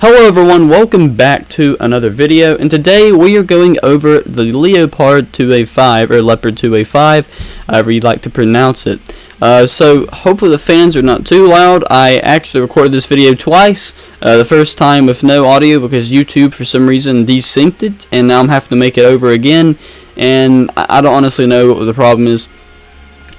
Hello everyone, welcome back to another video, and today we are going over the Leopard 2A5, or Leopard 2A5, however you'd like to pronounce it. So hopefully the fans are not too loud. I actually recorded this video twice, the first time with no audio because YouTube for some reason desynced it, and now I'm having to make it over again, and I don't honestly know what the problem is,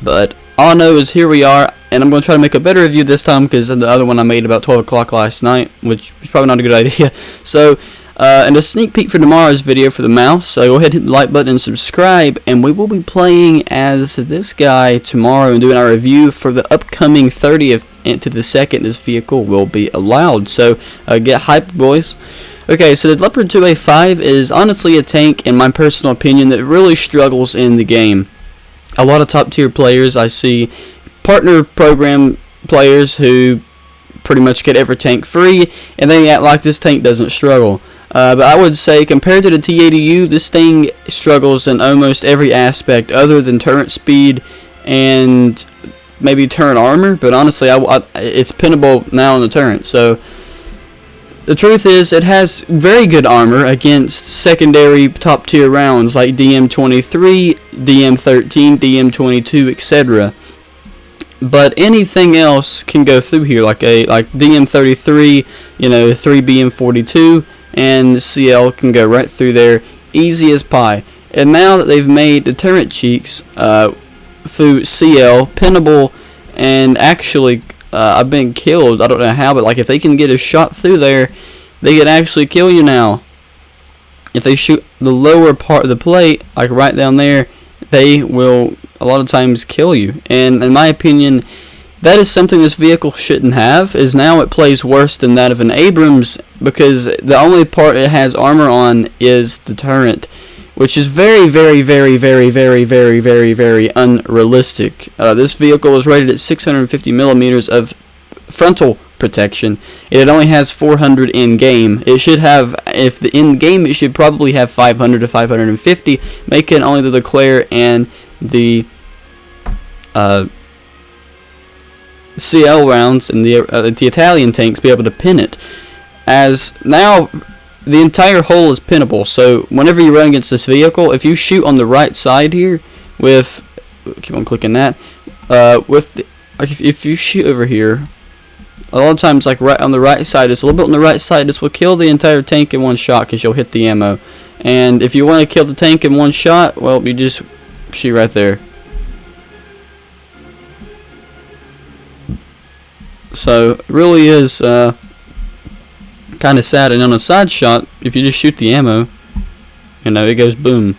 but all I know is here we are, and I'm going to try to make a better review this time because the other one I made about 12 o'clock last night, which is probably not a good idea. So, and a sneak peek for tomorrow's video for the mouse, so go ahead and hit the like button and subscribe, and we will be playing as this guy tomorrow and doing our review for the upcoming 30th into the 2nd this vehicle will be allowed. So, get hyped, boys. Okay, so the Leopard 2A5 is honestly a tank, in my personal opinion, that really struggles in the game. A lot of top tier players I see, partner program players who pretty much get every tank free, and they act like this tank doesn't struggle. But I would say compared to the T80U, this thing struggles in almost every aspect other than turret speed and maybe turret armor. But honestly, it's pinnable now on the turret. So the truth is, it has very good armor against secondary top tier rounds like DM23, DM13, DM22, etc. But anything else can go through here, like DM33, 3BM42, and CL can go right through there, easy as pie. And now that they've made the turret cheeks through CL pinnable, and actually I've been killed, I don't know how, but like if they can get a shot through there, they can actually kill you now. If they shoot the lower part of the plate, like right down there, they will a lot of times kill you. And in my opinion, that is something this vehicle shouldn't have, is now it plays worse than that of an Abrams, because the only part it has armor on is the turret, which is very, very, very, very, very, very, very, very unrealistic. This vehicle is rated at 650 millimeters of frontal protection. It only has 400 in game. It should have, if the in game, it should probably have 500 to 550, making only the Leclerc and the CL rounds and the Italian tanks be able to pin it. As now, the entire hull is pinnable, so whenever you run against this vehicle, if you shoot on the right side here with, keep on clicking that, if you shoot over here, a lot of times, like right on the right side, it's a little bit on the right side, this will kill the entire tank in one shot because you'll hit the ammo. And if you want to kill the tank in one shot, well, you just shoot right there. So it really is kind of sad. And on a side shot, if you just shoot the ammo, it goes boom.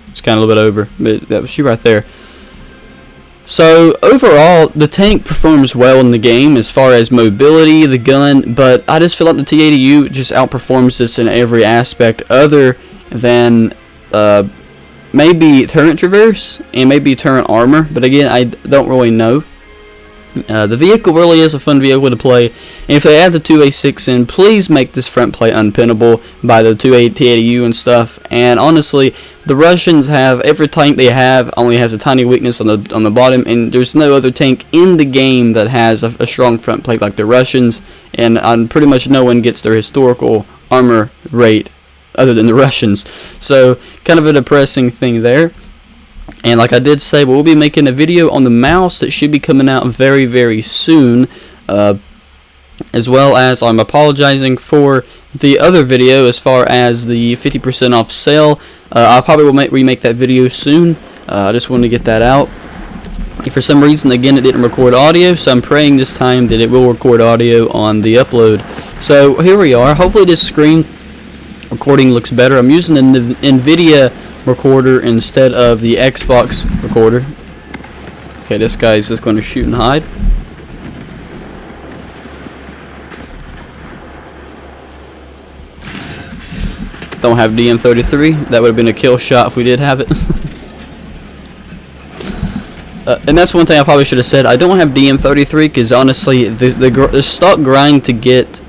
It's kind of a little bit over, but that was shoot right there. So overall, the tank performs well in the game as far as mobility, the gun, but I just feel like the T80U just outperforms this in every aspect other than maybe turret traverse and maybe turret armor, but again, I don't really know. The vehicle really is a fun vehicle to play, and if they add the 2A6 in, please make this front plate unpinnable by the 2A80U and stuff. And honestly, the Russians have, every tank they have only has a tiny weakness on the bottom, and there's no other tank in the game that has a strong front plate like the Russians, and pretty much no one gets their historical armor rate other than the Russians. So kind of a depressing thing there. And like I did say, we'll be making a video on the mouse that should be coming out very, very soon, as well as I'm apologizing for the other video as far as the 50% off sale. I probably will remake that video soon. I just wanted to get that out. If for some reason, again, it didn't record audio, so I'm praying this time that it will record audio on the upload. So here we are. Hopefully this screen recording looks better. I'm using the NVIDIA recorder instead of the Xbox recorder. Okay, this guy's just going to shoot and hide. Don't have DM33. That would have been a kill shot if we did have it. And that's one thing I probably should have said. I don't have DM33 because honestly, the stock grind to get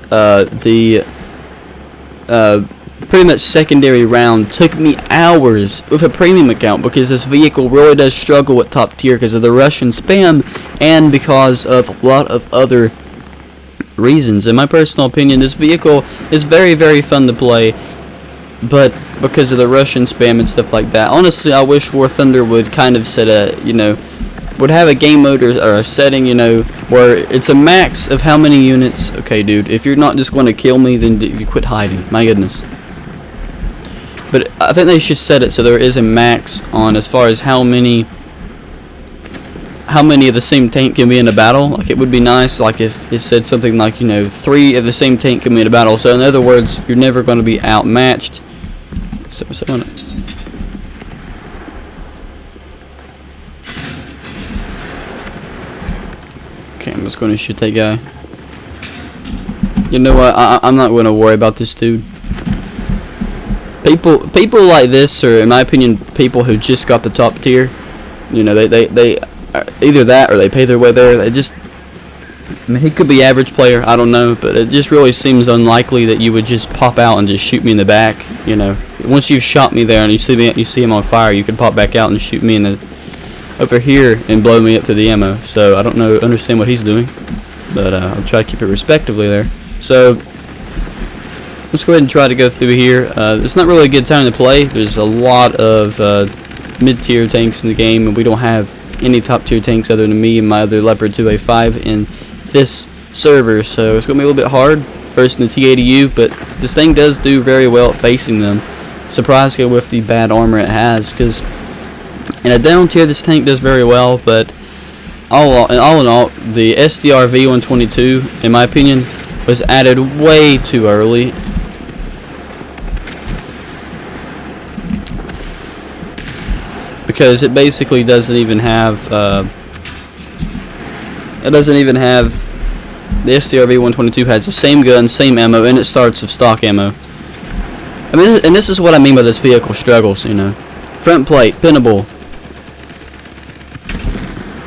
pretty much secondary round took me hours with a premium account, because this vehicle really does struggle with top tier because of the Russian spam and because of a lot of other reasons. In my personal opinion, this vehicle is very, very fun to play, but because of the Russian spam and stuff like that, honestly, I wish War Thunder would kind of set a, would have a game mode or a setting, where it's a max of how many units. Okay, dude, if you're not just going to kill me, then you quit hiding. My goodness. But I think they should set it so there is a max on as far as how many of the same tank can be in a battle. Like, it would be nice, like, if it said something like, 3 of the same tank can be in a battle. So in other words, you're never going to be outmatched. Okay, I'm just going to shoot that guy. You know what? I'm not going to worry about this dude. People like this, or in my opinion, people who just got the top tier, they either that or they pay their way there. They just, I mean, he could be average player, I don't know, but it just really seems unlikely that you would just pop out and just shoot me in the back. Once you've shot me there and you see him on fire, you could pop back out and shoot me in over here and blow me up to the ammo. So I don't understand what he's doing, but I'll try to keep it respectively there. So let's go ahead and try to go through here. It's not really a good time to play. There's a lot of mid-tier tanks in the game, and we don't have any top-tier tanks other than me and my other Leopard 2A5 in this server, so it's going to be a little bit hard first in the T80U, but this thing does do very well at facing them, surprisingly with the bad armor it has, because in a down tier this tank does very well, but all in all, the SDR V122, in my opinion, was added way too early. Because it basically doesn't even have the SDR V122 has the same gun, same ammo, and it starts with stock ammo. I mean, and this is what I mean by this vehicle struggles, Front plate, pinnable.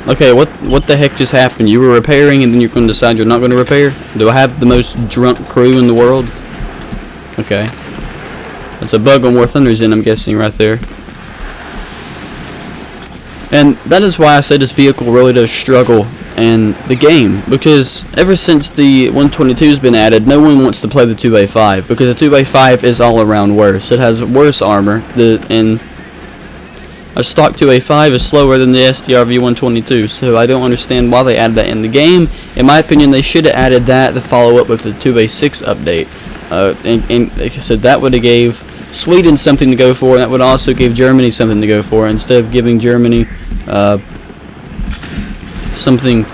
Okay, what the heck just happened? You were repairing and then you're going to decide you're not going to repair? Do I have the most drunk crew in the world? Okay. That's a bug on War Thunder's end, I'm guessing, right there. And that is why I say this vehicle really does struggle in the game, because ever since the 122 has been added, no one wants to play the 2A5, because the 2A5 is all around worse. It has worse armor, and a stock 2A5 is slower than the SDR V122, so I don't understand why they added that in the game. In my opinion, they should have added that to follow up with the 2A6 update. And like I said, that would have gave Sweden something to go for, and that would also give Germany something to go for, instead of giving Germany something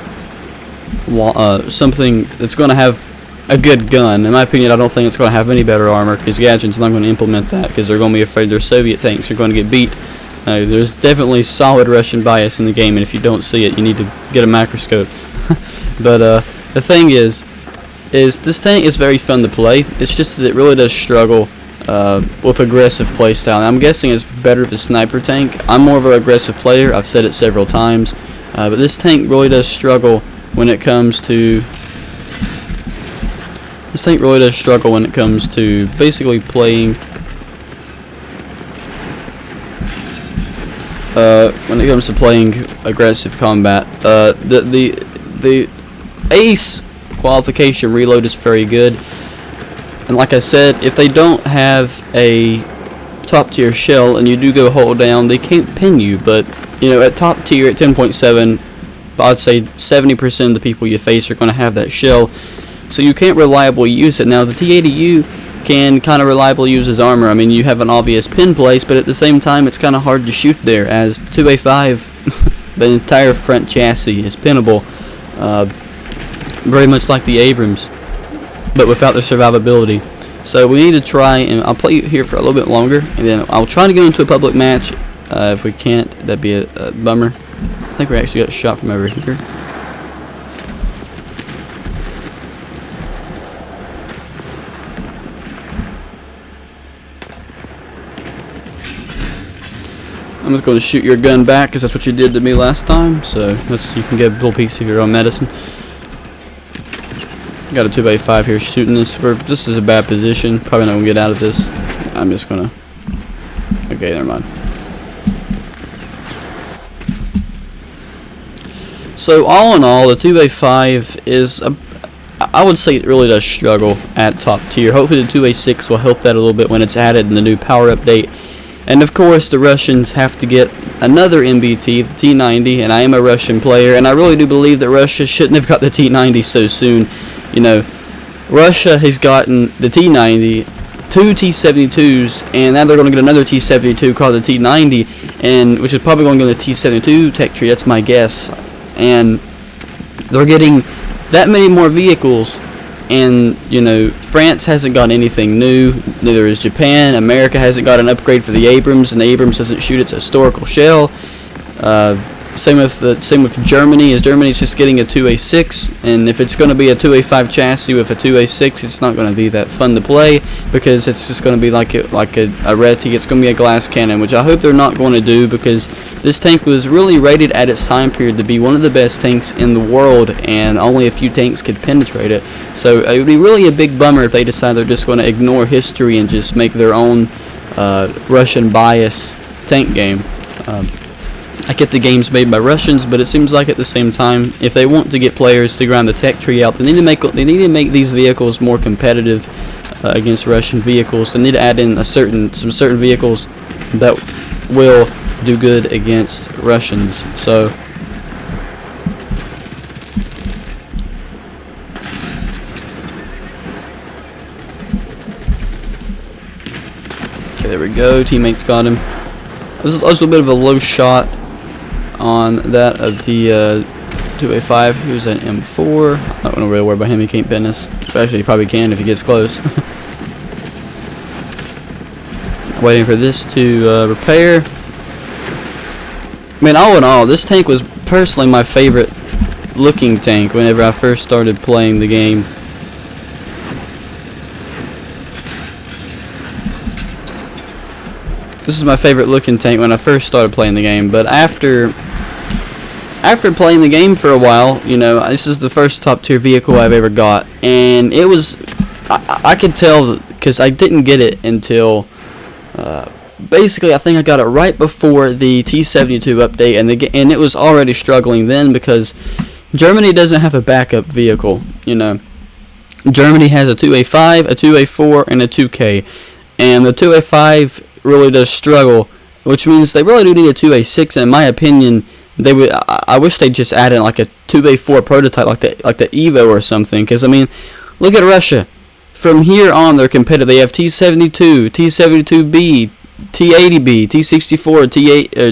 that's going to have a good gun. In my opinion, I don't think it's going to have any better armor, because Gadget's not going to implement that, because they're going to be afraid their Soviet tanks are going to get beat. There's definitely solid Russian bias in the game, and if you don't see it, you need to get a microscope. But the thing is this tank is very fun to play. It's just that it really does struggle with aggressive playstyle. I'm guessing it's better with a sniper tank. I'm more of an aggressive player. I've said it several times, but this tank really does struggle when it comes to basically playing. When it comes to playing aggressive combat, the ace qualification reload is very good. And like I said, if they don't have a top tier shell and you do go hold down, they can't pin you. But at top tier at 10.7, I'd say 70% of the people you face are going to have that shell, so you can't reliably use it. Now the T80U can kind of reliably use his armor. I mean, you have an obvious pin place, but at the same time it's kind of hard to shoot there, as 2A5 the entire front chassis is pinnable, very much like the Abrams, but without the survivability. So we need to try, and I'll play here for a little bit longer, and then I'll try to go into a public match. If we can't, that'd be a bummer. I think we actually got shot from over here. I'm just going to shoot your gun back, because that's what you did to me last time. So you can get a little piece of your own medicine. Got a 2x5 here shooting this. This is a bad position. Probably not going to get out of this. I'm just going to... Okay, never mind. So all in all, the 2x5 is I would say it really does struggle at top tier. Hopefully the 2A6 will help that a little bit when it's added in the new power update. And of course the Russians have to get another MBT, the T90, and I am a Russian player, and I really do believe that Russia shouldn't have got the T90 so soon. You know, Russia has gotten the T90, 2 T72s, and now they're going to get another T72 called the T90, and which is probably going to go to the T72 tech tree, that's my guess. And they're getting that many more vehicles, and you know, France hasn't got anything new, neither is Japan. America hasn't got an upgrade for the Abrams, and the Abrams doesn't shoot its historical shell. Same with Germany, as Germany's just getting a 2A6, and if it's going to be a 2A5 chassis with a 2A6, it's not going to be that fun to play, because it's just going to be like a Reti. It's going to be a glass cannon, which I hope they're not going to do, because this tank was really rated at its time period to be one of the best tanks in the world, and only a few tanks could penetrate it. So it would be really a big bummer if they decide they're just going to ignore history and just make their own Russian bias tank game. I get the games made by Russians, but it seems like at the same time, if they want to get players to grind the tech tree out, they need to make these vehicles more competitive against Russian vehicles. They need to add in some certain vehicles that will do good against Russians. So okay, there we go. Teammates got him. That was a little bit of a low shot on that of the 2A5. Who's an M4? I'm not going to really worry about him. He can't pin us. Especially, he probably can if he gets close. Waiting for this to repair. I mean, all in all, this tank was personally my favorite looking tank whenever I first started playing the game. This is my favorite looking tank when I first started playing the game, but after playing the game for a while, you know, this is the first top tier vehicle I've ever got, and it was, I could tell, because I didn't get it until, basically I think I got it right before the T72 update, and it was already struggling then, because Germany doesn't have a backup vehicle, you know. Germany has a 2A5, a 2A4, and a 2K, and the 2A5 really does struggle, which means they really do need a 2A6, and in my opinion, they would. I wish they'd just add in like a 2A4 prototype, like the Evo or something. Because I mean, look at Russia. From here on, they're competitive. They have T72, T72B, T80B, T64,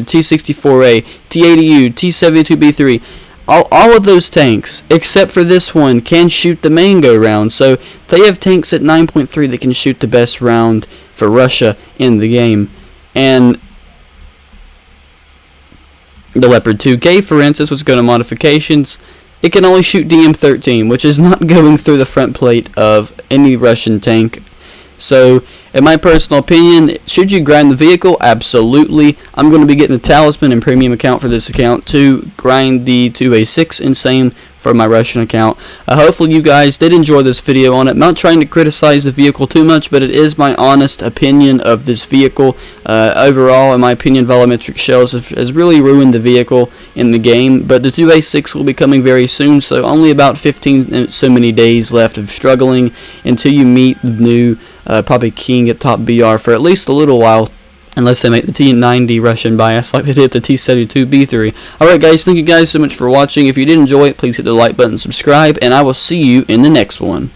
T64A, T80U, T72B3. All of those tanks, except for this one, can shoot the main go round. So they have tanks at 9.3 that can shoot the best round for Russia in the game. And the Leopard 2K, for instance, was going to modifications. It can only shoot DM13, which is not going through the front plate of any Russian tank. So, in my personal opinion, should you grind the vehicle? Absolutely. I'm going to be getting a talisman and premium account for this account to grind the 2A6 and same for my Russian account. Hopefully you guys did enjoy this video on it. I'm not trying to criticize the vehicle too much, but it is my honest opinion of this vehicle. Overall, in my opinion, volumetric shells has really ruined the vehicle in the game, but the 2A6 will be coming very soon, so only about 15 so many days left of struggling until you meet the new probably king at top BR for at least a little while, unless they make the T90 Russian bias like they did the T72B3. Alright guys, thank you guys so much for watching. If you did enjoy it, please hit the like button, subscribe, and I will see you in the next one.